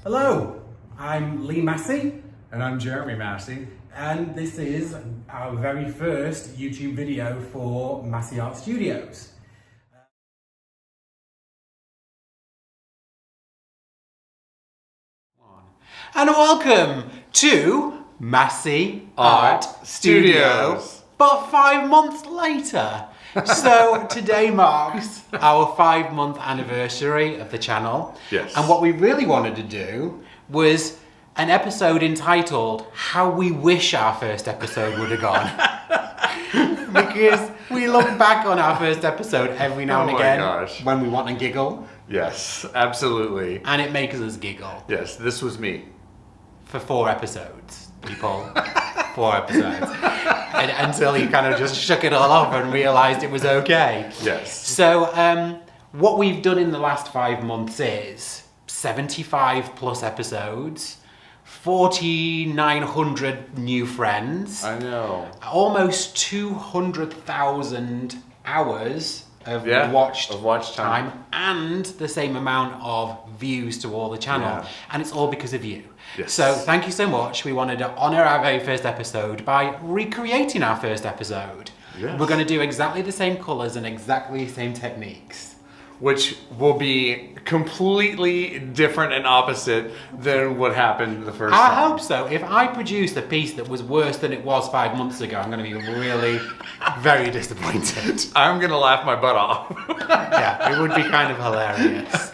Hello, I'm Lee Masse. And I'm Jeremy Masse. And this is our very first YouTube video for Masse Art Studios. And welcome to Masse Art Studio, but 5 months later. So today marks our 5-month anniversary of the channel. Yes. And what we really wanted to do was an episode entitled How We Wish Our First Episode Would Have Gone. Because we look back on our first episode every now and again when we want to giggle. Yes, absolutely. And it makes us giggle. Yes, this was me. For 4 episodes, people. 4 episodes. And until he kind of just shook it all off and realised it was okay. Yes. So what we've done in the last 5 months is 75 plus episodes, 4,900 new friends. I know. Almost 200,000 hours of watch time and the same amount of views to all the channel. Yeah. And it's all because of you. Yes. So thank you so much. We wanted to honour our very first episode by recreating our first episode. Yes. We're going to do exactly the same colours and exactly the same techniques. Which will be completely different and opposite than what happened the first time. I hope so. If I produced a piece that was worse than it was 5 months ago, I'm going to be really very disappointed. I'm going to laugh my butt off. Yeah, it would be kind of hilarious.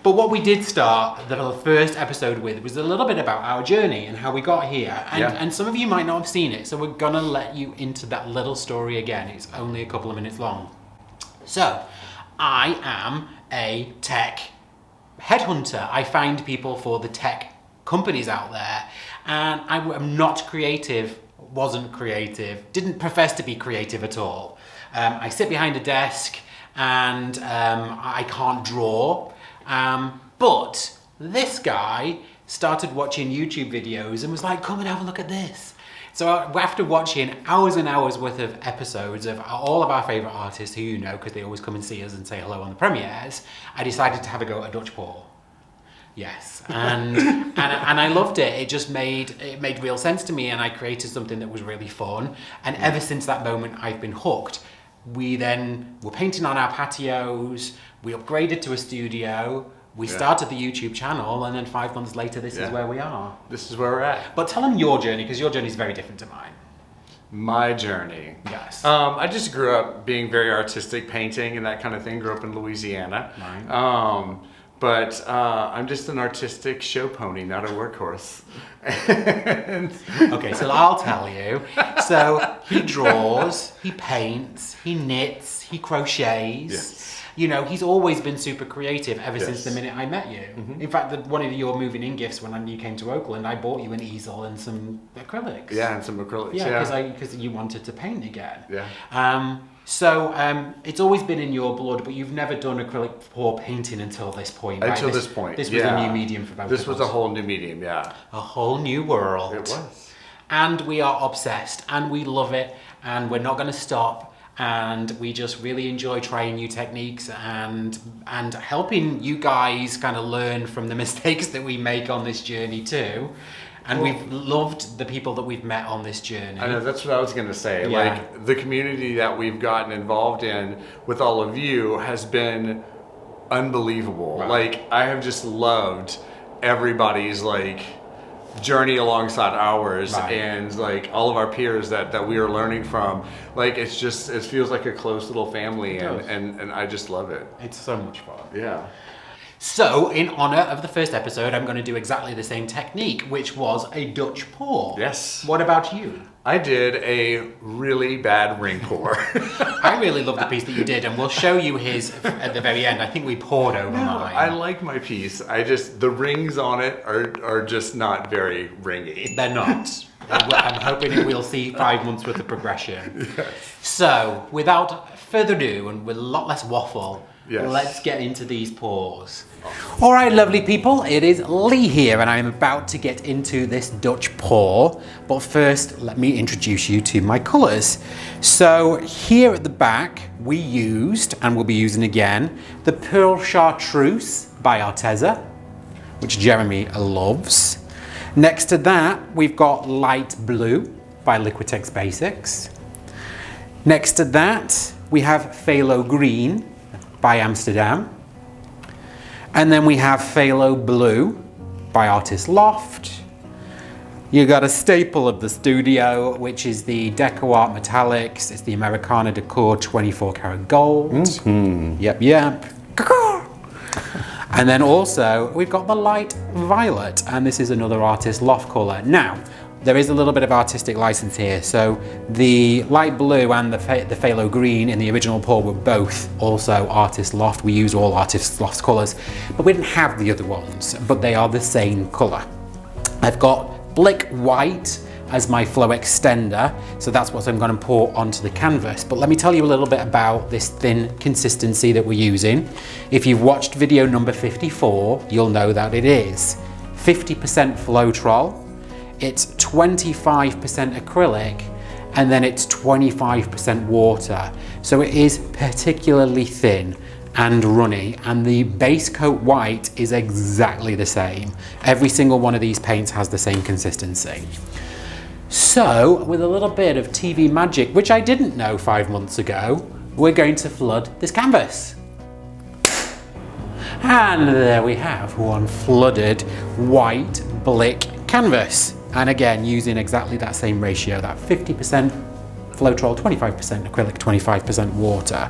But what we did start the first episode with was a little bit about our journey and how we got here. And some of you might not have seen it, so we're going to let you into that little story again. It's only a couple of minutes long. So, I am a tech headhunter. I find people for the tech companies out there. And I am not creative, wasn't creative, didn't profess to be creative at all. I sit behind a desk and I can't draw. But this guy started watching YouTube videos and was like, come and have a look at this. So after watching hours and hours worth of episodes of all of our favourite artists who you know, because they always come and see us and say hello on the premieres, I decided to have a go at a Dutch pour. Yes, and I loved it. It just made real sense to me, and I created something that was really fun. And ever since that moment, I've been hooked. We then were painting on our patios. We upgraded to a studio. We started the YouTube channel, and then 5 months later, this is where we are. This is where we're at. But tell them your journey, because your journey is very different to mine. My journey. Yes. I just grew up being very artistic, painting and that kind of thing. Grew up in Louisiana. Right. But I'm just an artistic show pony, not a workhorse. Okay, so I'll tell you. So he draws, he paints, he knits, he crochets. Yes. You know, he's always been super creative ever since the minute I met you. Mm-hmm. In fact, one of your moving in gifts when you came to Oakland, I bought you an easel and some acrylics. Yeah, and some acrylics. Yeah, because you wanted to paint again. Yeah. So it's always been in your blood, but you've never done acrylic pour painting until this point, right? Until this point, This was a new medium for both of us. This was a whole new medium, yeah. A whole new world. It was. And we are obsessed, and we love it, and we're not going to stop. And we just really enjoy trying new techniques and helping you guys kind of learn from the mistakes that we make on this journey too. And we've loved the people that we've met on this journey. I know, that's what I was going to say. Yeah. Like, the community that we've gotten involved in with all of you has been unbelievable. Right. Like, I have just loved everybody's, like, journey alongside ours, and like all of our peers that we are learning from. Like, it feels like a close little family, and I just love it. It's so much fun. Yeah. So, in honour of the first episode, I'm going to do exactly the same technique, which was a Dutch pour. Yes. What about you? I did a really bad ring pour. I really love the piece that you did, and we'll show you his at the very end. I think we poured over mine. I like my piece. The rings on it are just not very ringy. They're not. I'm hoping we'll see 5 months worth of progression. Yes. So, without further ado, and with a lot less waffle, Yes. Let's get into these pours. All right, lovely people, it is Lee here, and I am about to get into this Dutch pour. But first, let me introduce you to my colours. So here at the back, we used, and we'll be using again, the Pearl Chartreuse by Arteza, which Jeremy loves. Next to that, we've got Light Blue by Liquitex Basics. Next to that, we have Phthalo Green by Amsterdam. And then we have Phthalo Blue by Artist Loft. You got a staple of the studio, which is the Deco Art Metallics. It's the Americana Decor 24 karat gold. Mm-hmm. Yep. And then also we've got the Light Violet, and this is another Artist Loft colour. Now, there is a little bit of artistic license here. So the Light Blue and the Phthalo Green in the original pour were both also Artist Loft. We use all Artist Loft colours, but we didn't have the other ones, but they are the same colour. I've got Blick White as my flow extender, so that's what I'm going to pour onto the canvas. But let me tell you a little bit about this thin consistency that we're using. If you've watched video number 54, you'll know that it is 50% Floetrol, it's 25% acrylic, and then it's 25% water. So it is particularly thin and runny, and the base coat white is exactly the same. Every single one of these paints has the same consistency. So with a little bit of TV magic, which I didn't know 5 months ago, we're going to flood this canvas. And there we have one flooded white Blick canvas. And again, using exactly that same ratio, that 50% Floetrol, 25% acrylic, 25% water.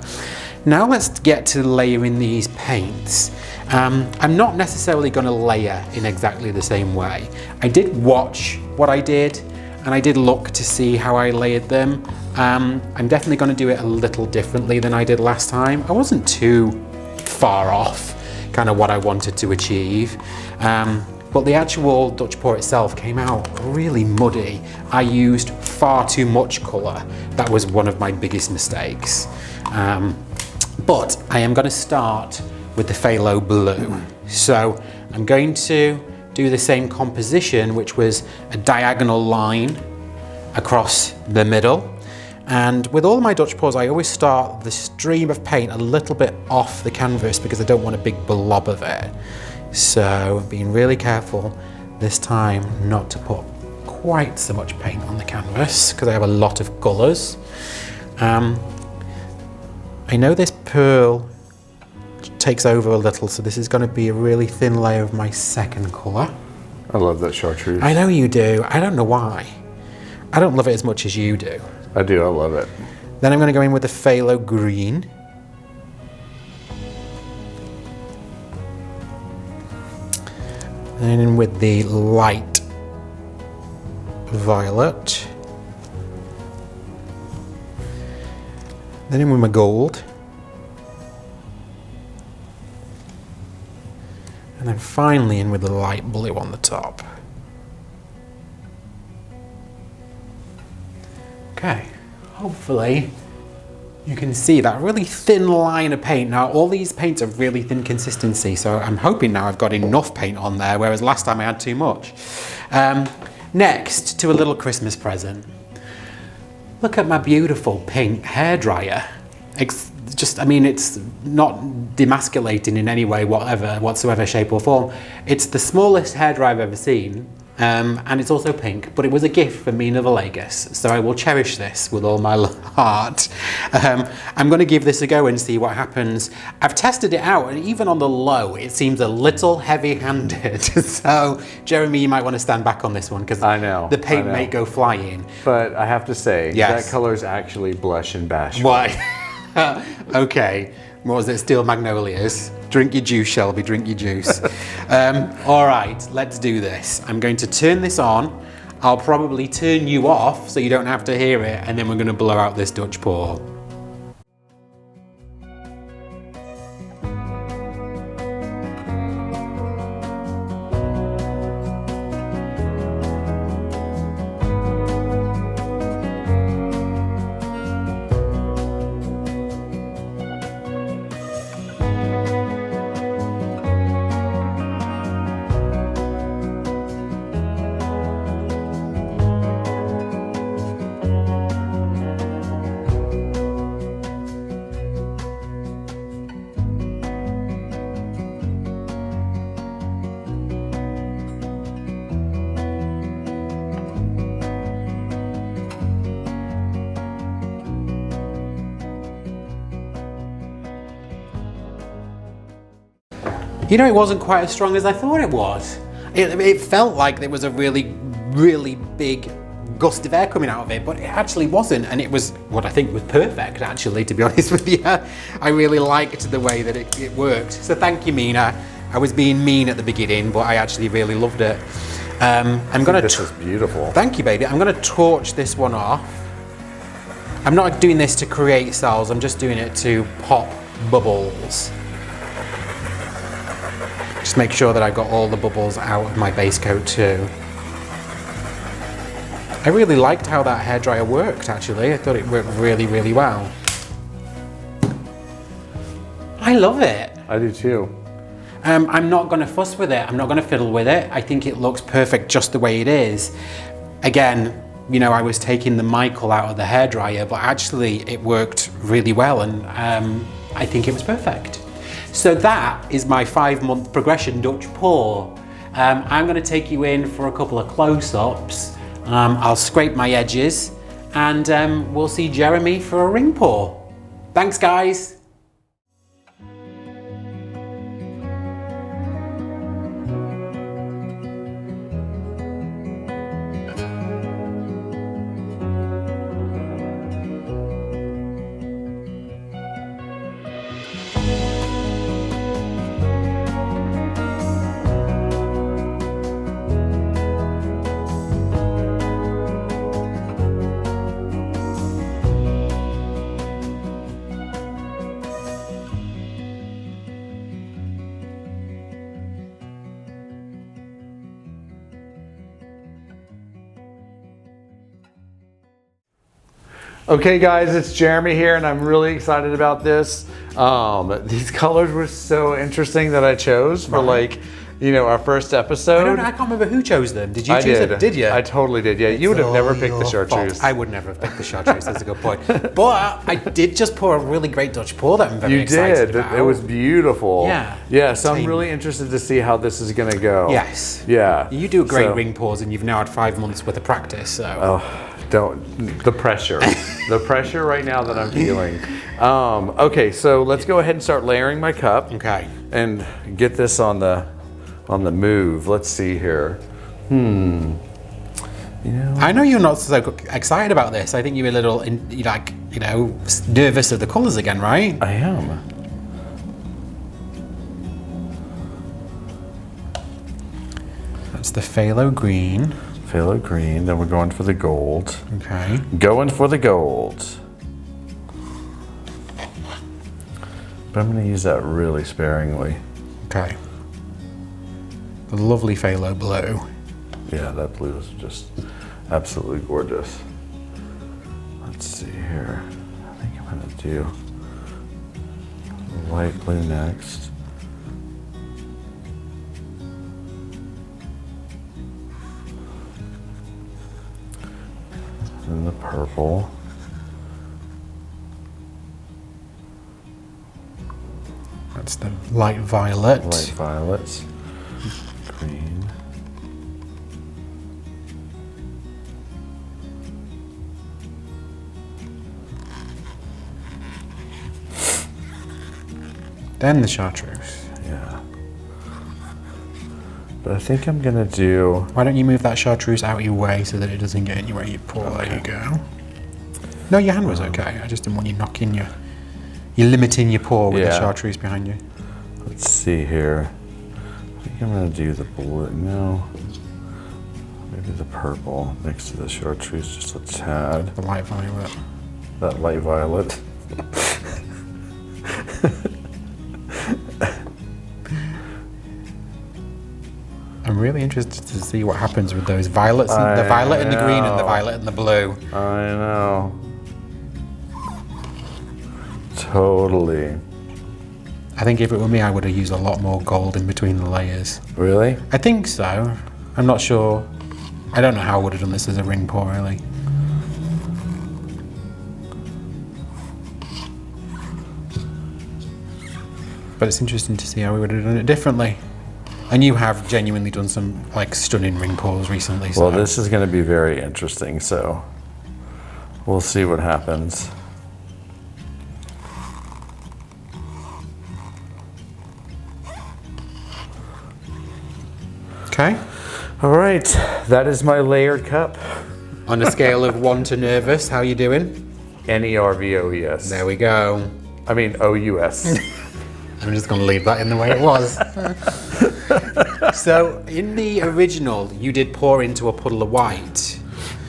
Now let's get to layering these paints. I'm not necessarily going to layer in exactly the same way. I did watch what I did, and I did look to see how I layered them. I'm definitely going to do it a little differently than I did last time. I wasn't too far off kind of what I wanted to achieve. But the actual Dutch pour itself came out really muddy. I used far too much colour. That was one of my biggest mistakes. But I am going to start with the Phthalo Blue. So I'm going to do the same composition, which was a diagonal line across the middle. And with all my Dutch pours, I always start the stream of paint a little bit off the canvas because I don't want a big blob of it. So being really careful this time not to put quite so much paint on the canvas because I have a lot of colours. I know this pearl takes over a little, so this is going to be a really thin layer of my second colour. I love that chartreuse. I know you do. I don't know why. I don't love it as much as you do. I do, I love it. Then I'm going to go in with the Phthalo Green. Then in with the Light Violet. Then in with my gold. And then finally in with the Light Blue on the top. Okay, hopefully you can see that really thin line of paint. Now all these paints are really thin consistency, so I'm hoping now I've got enough paint on there, whereas last time I had too much. Next to a little Christmas present. Look at my beautiful pink hairdryer. It's just, I mean, it's not demasculating in any way whatsoever, shape or form. It's the smallest hairdryer I've ever seen. And it's also pink, but it was a gift from Mina, so I will cherish this with all my heart. I'm going to give this a go and see what happens. I've tested it out, and even on the low, it seems a little heavy-handed. So, Jeremy, you might want to stand back on this one because the paint may go flying. But I have to say, yes, that color is actually blush and bash. Why? Okay. What was it? Steel Magnolias. Drink your juice, Shelby, drink your juice. All right, let's do this. I'm going to turn this on. I'll probably turn you off so you don't have to hear it, and then we're going to blow out this Dutch pour. You know, it wasn't quite as strong as I thought it was. It felt like there was a really, really big gust of air coming out of it, but it actually wasn't, and it was what I think was perfect, actually, to be honest with you. I really liked the way that it worked. So thank you, Mina. I was being mean at the beginning, but I actually really loved it. This is beautiful. Thank you, baby. I'm gonna torch this one off. I'm not doing this to create cells, I'm just doing it to pop bubbles. Just make sure that I got all the bubbles out of my base coat too. I really liked how that hairdryer worked, actually. I thought it worked really, really well. I love it. I do too. I'm not gonna fuss with it. I'm not gonna fiddle with it. I think it looks perfect just the way it is. Again, you know, I was taking the Michael out of the hairdryer, but actually it worked really well, and I think it was perfect. So that is my 5-month progression Dutch pour. I'm going to take you in for a couple of close-ups. I'll scrape my edges, and we'll see Jeremy for a ring pour. Thanks, guys. Okay guys, it's Jeremy here and I'm really excited about this. These colors were so interesting that I chose for like, you know, our first episode. I can't remember who chose them. Did you choose them? Did you? I totally did, yeah. You would have never picked the chartreuse. I would never have picked the chartreuse, that's a good point. But I did just pour a really great Dutch pour that I'm very excited about. It was beautiful. Yeah. Yeah, so I'm really interested to see how this is gonna go. Yes. Yeah. You do a great ring pours and you've now had 5 months worth of practice, so. The pressure. The pressure right now that I'm feeling. Okay, so let's go ahead and start layering my cup. Okay. And get this on the move. Let's see here. You know, I know you're not so excited about this. I think you're a little, nervous of the colours again, right? I am. That's the phthalo green. Phthalo green, then we're going for the gold. Okay. Going for the gold. But I'm going to use that really sparingly. Okay. The lovely phthalo blue. Yeah, that blue is just absolutely gorgeous. Let's see here. I think I'm going to do light blue next. And the purple. That's the light violet. Light violets. Green. Then the chartreuse. Yeah. But I think I'm gonna do... Why don't you move that chartreuse out of your way so that it doesn't get in your way you pour. Okay. There you go. No, your hand was okay. I just didn't want you knocking your... You're limiting your pour with the chartreuse behind you. Let's see here. I think I'm gonna do the blue. No. Maybe the purple next to the chartreuse just a tad. The light violet. That light violet. I'm really interested to see what happens with those violets, the violet and the green and the violet and the blue. I know. Totally. I think if it were me, I would have used a lot more gold in between the layers. Really? I think so. I'm not sure. I don't know how I would have done this as a ring pour, really. But it's interesting to see how we would have done it differently. And you have genuinely done some like stunning ring pours recently. So. Well, this is going to be very interesting, so we'll see what happens. Okay. All right, that is my layered cup. On a scale of 1 to nervous, how you doing? Nervous. There we go. I mean, OUS. I'm just going to leave that in the way it was. So, in the original, you did pour into a puddle of white.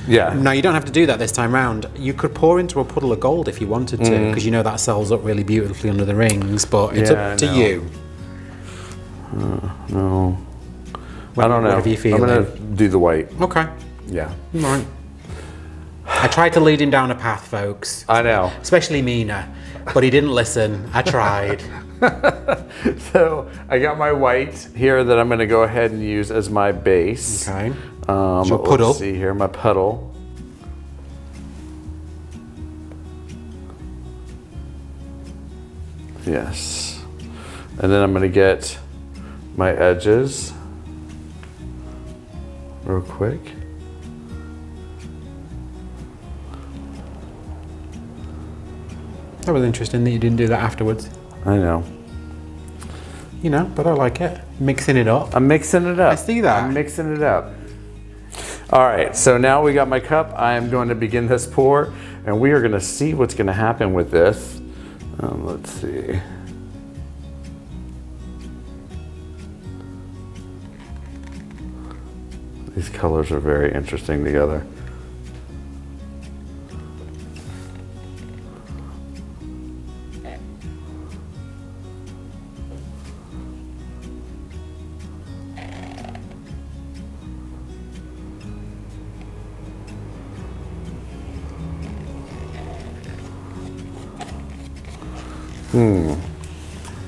Yeah. Now, you don't have to do that this time round. You could pour into a puddle of gold if you wanted to, because you know that sells up really beautifully under the rings, but it's up to you. No. I don't know. Whatever you feel. I'm going to do the white. Okay. Yeah. All right. I tried to lead him down a path, folks. I know. Especially Mina, but he didn't listen. I tried. So I got my white here that I'm going to go ahead and use as my base. Okay. So puddle. Let's see here, my puddle. Yes. And then I'm going to get my edges real quick. That was interesting that you didn't do that afterwards. I know. You know, but I like it. Mixing it up. I'm mixing it up. I see that. I'm mixing it up. All right, so now we got my cup. I am going to begin this pour, and we are going to see what's going to happen with this. Let's see. These colors are very interesting together.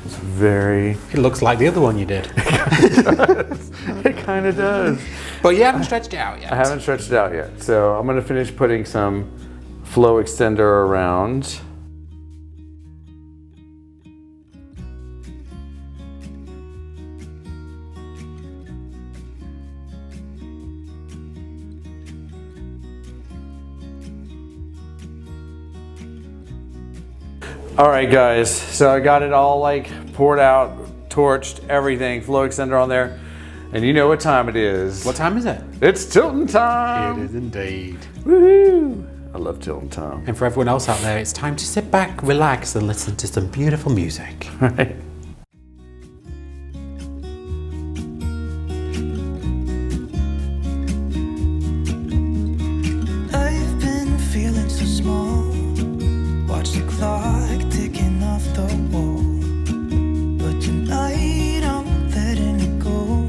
It's very... It looks like the other one you did. It kind of does. But you haven't stretched it out yet. I haven't stretched it out yet. So I'm going to finish putting some flow extender around. All right, guys, so I got it all like poured out, torched, everything, flow extender on there. And you know what time it is. What time is it? It's tilting time. It is indeed. Woohoo! I love tilting time. And for everyone else out there, it's time to sit back, relax, and listen to some beautiful music. Right. I've been feeling so small. Watch the clock ticking off the wall. But tonight I'm letting it go.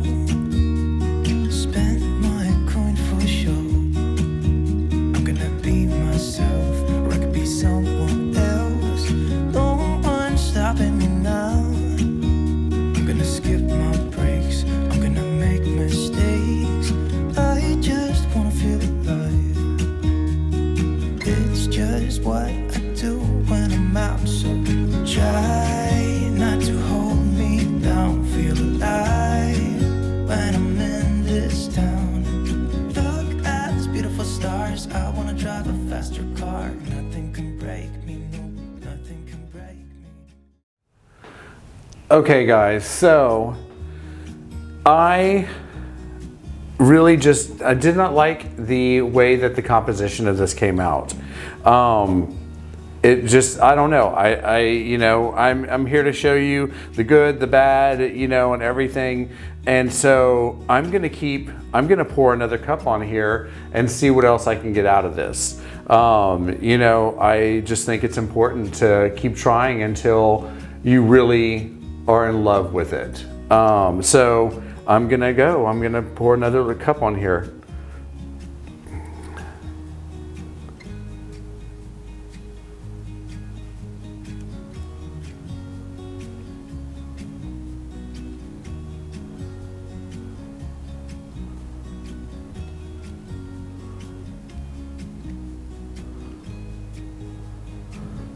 Spend my coin for sure. I'm gonna be myself, or I could be someone else. No one's stopping me now. I'm gonna skip my breaks. I'm gonna make mistakes. I just wanna feel alive. It's just what I do when I'm out, so try not to hold me down. Feel alive when I'm in this town. Look at these beautiful stars. I wanna drive a faster car. Nothing can break me, no, nothing can break me. Okay, guys, so I did not like the way that the composition of this came out. It just, I don't know. I'm here to show you the good, the bad, and everything. And so I'm gonna pour another cup on here and see what else I can get out of this. I just think it's important to keep trying until you really are in love with it. So I'm gonna pour another cup on here.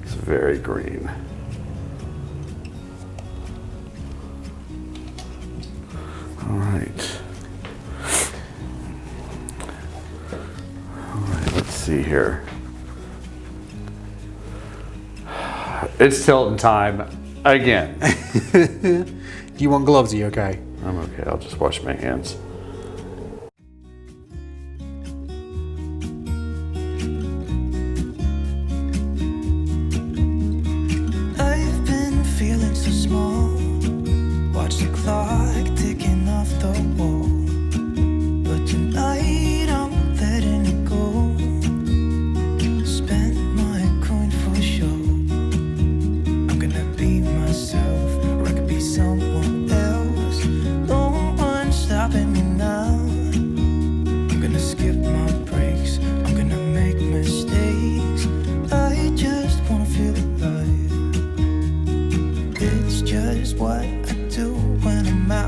It's very green. All right. Let's see here. It's tilting time again. Do you want gloves? Are you okay? I'm okay. I'll just wash my hands.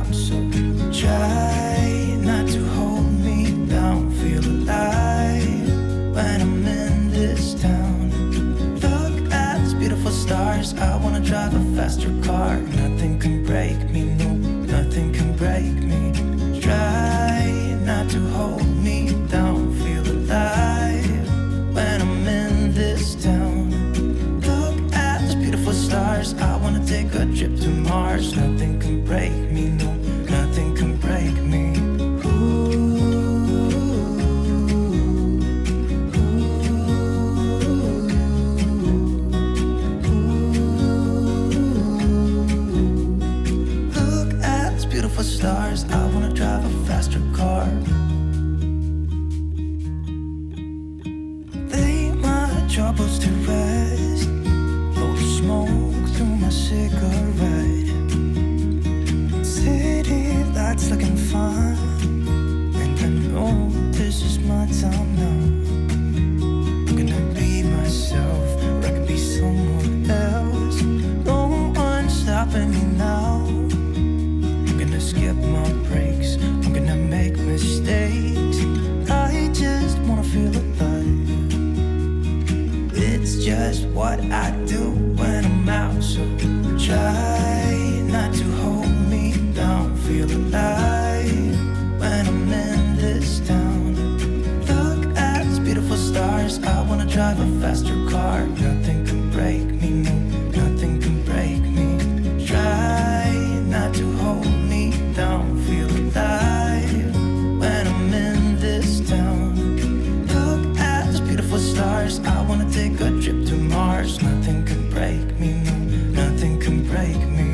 out, so try not to hold me down. Feel alive when I'm in this town. Look at these beautiful stars. I wanna drive a faster car. Nothing can break me, no, nothing can break me. Try not to hold me down. Feel alive when I'm in this town. Look at these beautiful stars. I wanna take a trip to Mars. Nothing can break me, no, nothing can break me. Look at these beautiful stars. I wanna drive a faster car. Lay my troubles to rest. Blow the smoke through my cigarette. City lights looking fine, and I know this is my time now. I'm gonna be myself, or I could be someone else. No one's stopping me now. I'm gonna skip my breaks, I'm gonna make mistakes. I just wanna feel alive. It's just what I do when I'm out, so try not to hold me down. Feel alive when I'm in this town. Look at these beautiful stars. I wanna drive a faster car. Nothing can break me, no, nothing can break me. Try not to hold me down. Feel alive when I'm in this town. Look at these beautiful stars. I wanna take a trip to Mars. Nothing can break me, no, nothing can break me.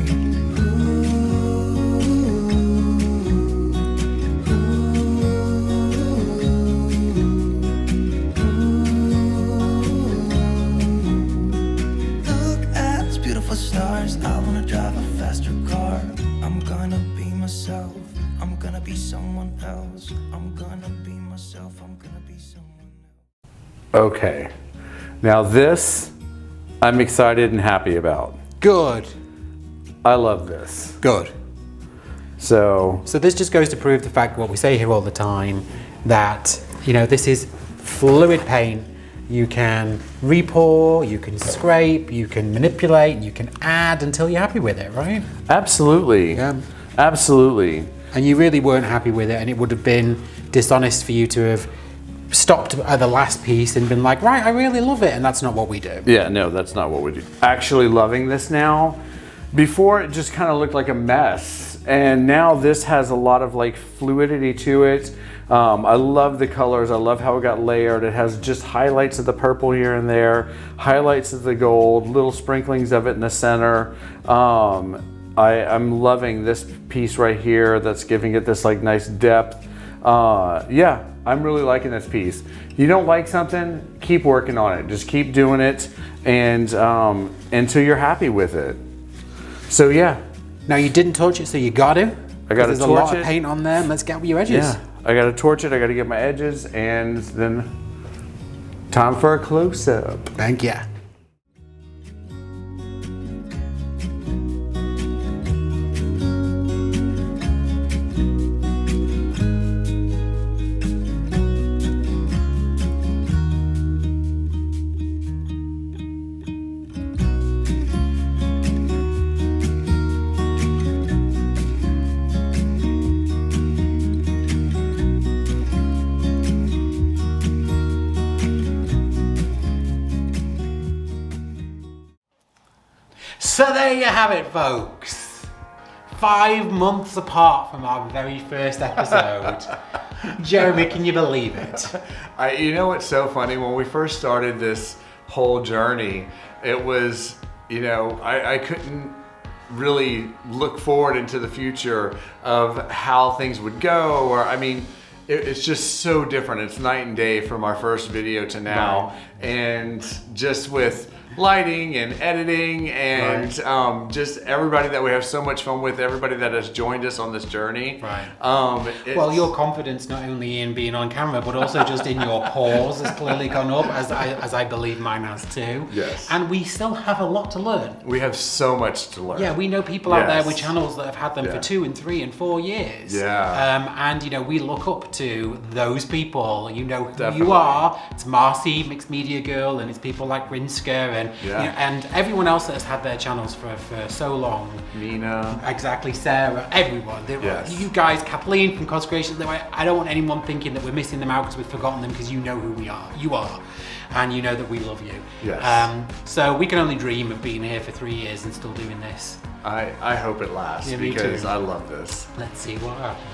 Look at these beautiful stars. I wanna drive a faster car. I'm gonna be myself. I'm gonna be someone else. I'm gonna be myself. I'm gonna be someone else. Okay, now this I'm excited and happy about. Good. I love this. Good. So So this just goes to prove the fact what we say here all the time, that, you know, this is fluid paint. You can re-pour, you can scrape, you can manipulate, you can add until you're happy with it, right? absolutely, Yeah. absolutely. And you really weren't happy with it, and it would have been dishonest for you to have stopped at the last piece and been like, right, I really love it, and that's not what we do. Yeah, no, that's not what we do. Actually loving this now. Before it just kind of looked like a mess, and now this has a lot of like fluidity to it. I love the colors. I love how it got layered. It has just highlights of the purple here and there, highlights of the gold, little sprinklings of it in the center. I'm loving this piece right here that's giving it this like nice depth. Yeah, I'm really liking this piece. You don't like something, keep working on it. Just keep doing it, and until you're happy with it. So yeah. Now you didn't torch it, so you got to. I got to There's a torch lot it. of paint on there, and let's get with your edges. Yeah, I got to torch it. I got to get my edges, and then time for a close-up. Thank you. So there you have it, folks. 5 months apart from our very first episode. Jeremy, can you believe it? You know what's so funny? When we first started this whole journey, it was, you know, I couldn't really look forward into the future of how things would go, or I mean, it's just so different. It's night and day from our first video to now. Right. And just with lighting and editing and just everybody that we have so much fun with, everybody that has joined us on this journey. Right. Well, your confidence not only in being on camera, but also just in your pores has clearly gone up, as I believe mine has too. Yes. And we still have a lot to learn. We have so much to learn. Yeah, we know people out there with channels that have had them for 2 and 3 and 4 years. Yeah. And you know, we look up to those people. You know who you are. It's Marcy, Mixed Media Girl, and it's people like Rinska and you know, and everyone else that has had their channels for so long. Mina. Exactly, Sarah, everyone. You guys, Kathleen from Cos Creations, I don't want anyone thinking that we're missing them out because we've forgotten them, because you know who we are. You are. And you know that we love you. Yes. So we can only dream of being here for 3 years and still doing this. I hope it lasts because I love this. Let's see what happens.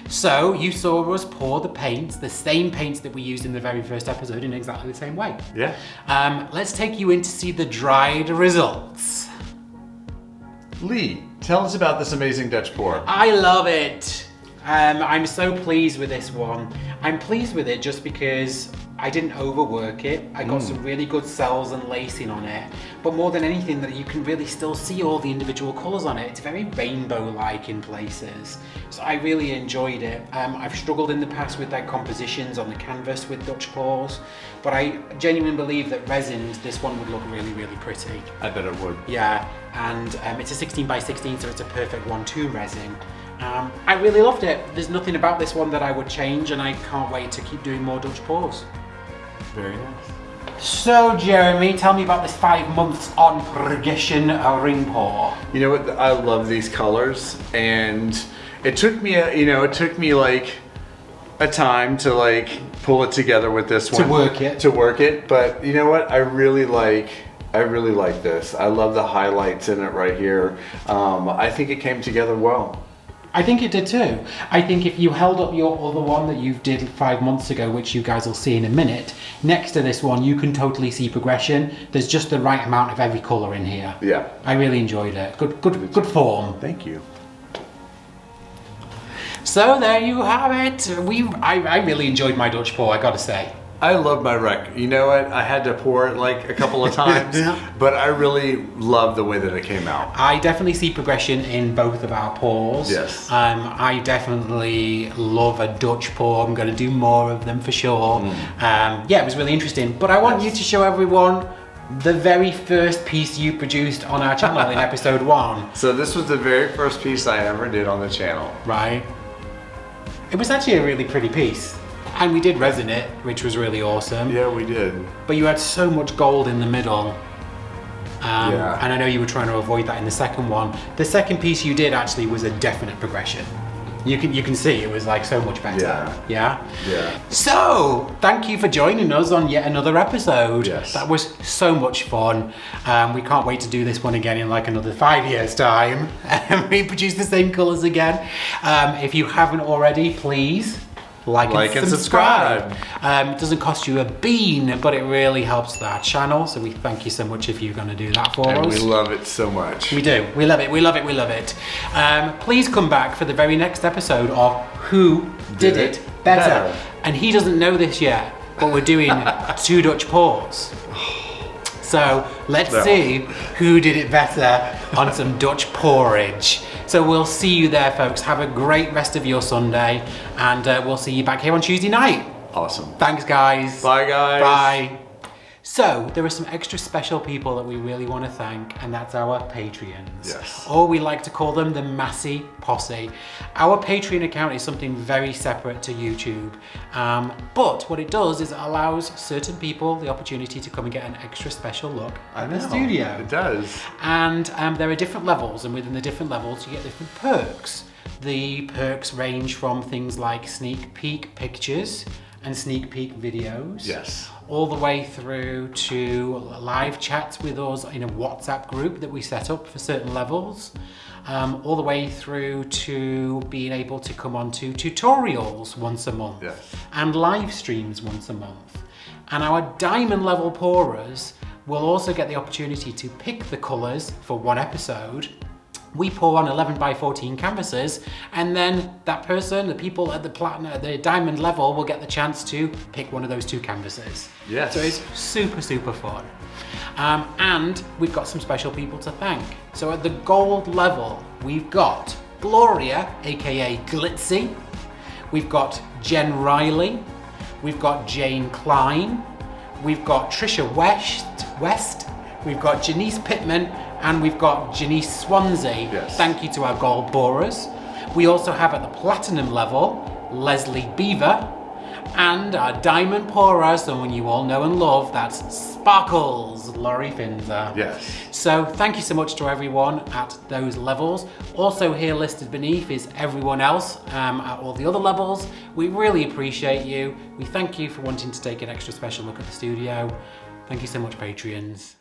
So you saw us pour the paints, the same paints that we used in the very first episode, in exactly the same way. Yeah. Let's take you in to see the dried results. Lee, tell us about this amazing Dutch pour. I love it. I'm so pleased with this one. I'm pleased with it just because I didn't overwork it. I got some really good cells and lacing on it. But more than anything, that you can really still see all the individual colours on it. It's very rainbow-like in places. So I really enjoyed it. I've struggled in the past with like compositions on the canvas with Dutch pours, but I genuinely believe that resined, this one would look really, really pretty. I bet it would. Yeah, and it's a 16 by 16, so it's a perfect 1-2 resin. I really loved it. There's nothing about this one that I would change, and I can't wait to keep doing more Dutch pours. Very nice. So Jeremy, tell me about this 5 months on progression ring pour. You know what? I love these colors, and it took me like a time to like pull it together with this one. To work it. But you know what? I really like this. I love the highlights in it right here. I think it came together well. I think it did too. I think if you held up your other one that you did 5 months ago, which you guys will see in a minute, next to this one, you can totally see progression. There's just the right amount of every colour in here. Yeah. I really enjoyed it. Good form. Thank you. So there you have it. I really enjoyed my Dutch pour, I gotta say. I love my wreck. You know what? I had to pour it like a couple of times, but I really love the way that it came out. I definitely see progression in both of our pours. Yes. I definitely love a Dutch pour. I'm going to do more of them for sure. Yeah, it was really interesting. But I want you to show everyone the very first piece you produced on our channel in episode 1. So this was the very first piece I ever did on the channel. Right. It was actually a really pretty piece. And we did resin it, which was really awesome. Yeah, we did. But you had so much gold in the middle. Yeah. And I know you were trying to avoid that in the second one. The second piece you did actually was a definite progression. You can see it was like so much better. Yeah. So, thank you for joining us on yet another episode. Yes. That was so much fun. We can't wait to do this one again in like another 5 years' time. And reproduce the same colours again. If you haven't already, please like and subscribe. It doesn't cost you a bean, but it really helps our channel. So we thank you so much if you're going to do that for us. And we love it so much. We do. We love it. We love it. We love it. Please come back for the very next episode of Who Did It Better. And he doesn't know this yet, but we're doing 2 Dutch pours. So let's see who did it better on some Dutch porridge. So we'll see you there, folks. Have a great rest of your Sunday, and we'll see you back here on Tuesday night. Awesome. Thanks, guys. Bye, guys. Bye. So there are some extra special people that we really want to thank, and that's our Patreons. Yes. Or we like to call them the Masse Posse. Our Patreon account is something very separate to YouTube, but what it does is it allows certain people the opportunity to come and get an extra special look at the studio. It does. And there are different levels, and within the different levels you get different perks. The perks range from things like sneak peek pictures and sneak peek videos. Yes. All the way through to live chats with us in a WhatsApp group that we set up for certain levels. All the way through to being able to come on to tutorials once a month. Yes. And live streams once a month. And our diamond level pourers will also get the opportunity to pick the colours for one episode we pour on 11 by 14 canvases, and then that person, the people at the platinum, the diamond level, will get the chance to pick one of those 2 canvases. Yes. So it's super, super fun. And we've got some special people to thank. So at the gold level, we've got Gloria, aka Glitzy. We've got Jen Riley. We've got Jane Klein. We've got Trisha West. We've got Janice Pittman, and we've got Janice Swansea. Yes. Thank you to our gold borers. We also have at the platinum level, Leslie Beaver, and our diamond pourer, someone you all know and love, that's Sparkles, Laurie Finzer. Yes. So thank you so much to everyone at those levels. Also here listed beneath is everyone else at all the other levels. We really appreciate you. We thank you for wanting to take an extra special look at the studio. Thank you so much, Patreons.